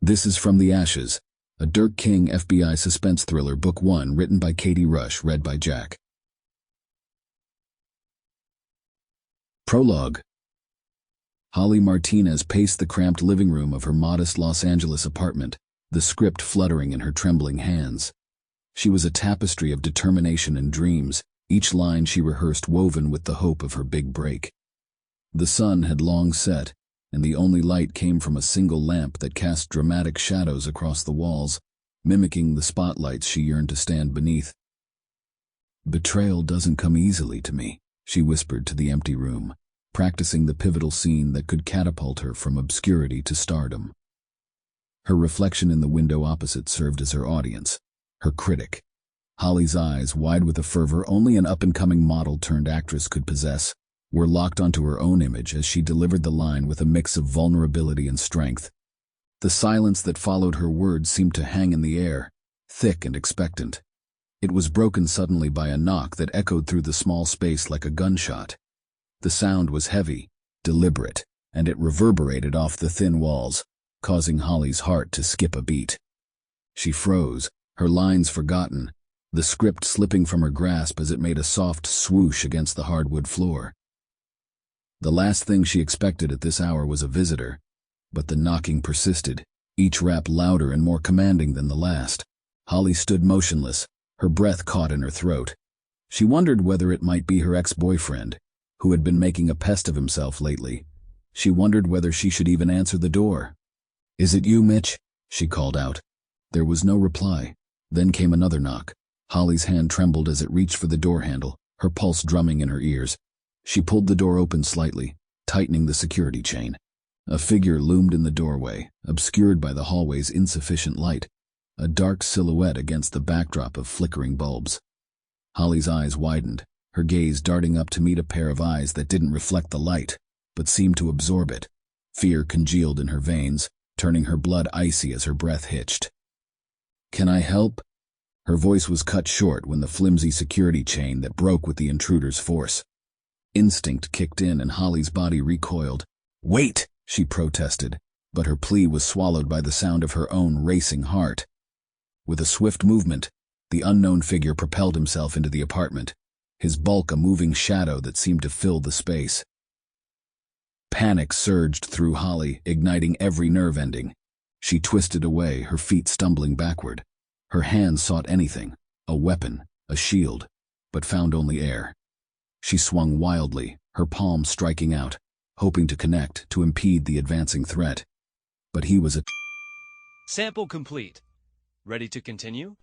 This is From the Ashes, a Dirk King FBI suspense thriller, Book 1, written by Katie Rush, read by Jack. Prologue. Holly Martinez paced the cramped living room of her modest Los Angeles apartment, the script fluttering in her trembling hands. She was a tapestry of determination and dreams, each line she rehearsed woven with the hope of her big break. The sun had long set, and the only light came from a single lamp that cast dramatic shadows across the walls, mimicking the spotlights she yearned to stand beneath. "Betrayal doesn't come easily to me," she whispered to the empty room, practicing the pivotal scene that could catapult her from obscurity to stardom. Her reflection in the window opposite served as her audience, her critic. Holly's eyes, wide with a fervor only an up-and-coming model-turned-actress could possess, were locked onto her own image as she delivered the line with a mix of vulnerability and strength. The silence that followed her words seemed to hang in the air, thick and expectant. It was broken suddenly by a knock that echoed through the small space like a gunshot. The sound was heavy, deliberate, and it reverberated off the thin walls, causing Holly's heart to skip a beat. She froze, her lines forgotten, the script slipping from her grasp as it made a soft swoosh against the hardwood floor. The last thing she expected at this hour was a visitor, but the knocking persisted, each rap louder and more commanding than the last. Holly stood motionless, her breath caught in her throat. She wondered whether it might be her ex-boyfriend, who had been making a pest of himself lately. She wondered whether she should even answer the door. "Is it you, Mitch?" she called out. There was no reply. Then came another knock. Holly's hand trembled as it reached for the door handle, her pulse drumming in her ears. She pulled the door open slightly, tightening the security chain. A figure loomed in the doorway, obscured by the hallway's insufficient light, a dark silhouette against the backdrop of flickering bulbs. Holly's eyes widened, her gaze darting up to meet a pair of eyes that didn't reflect the light, but seemed to absorb it. Fear congealed in her veins, turning her blood icy as her breath hitched. "Can I help?" Her voice was cut short when the flimsy security chain that broke with the intruder's force. Instinct kicked in and Holly's body recoiled. "Wait!" she protested, but her plea was swallowed by the sound of her own racing heart. With a swift movement, the unknown figure propelled himself into the apartment, his bulk a moving shadow that seemed to fill the space. Panic surged through Holly, igniting every nerve ending. She twisted away, her feet stumbling backward. Her hands sought anything, a weapon, a shield, but found only air. She swung wildly, her palms striking out, hoping to connect, to impede the advancing threat. But he was a... Sample complete. Ready to continue?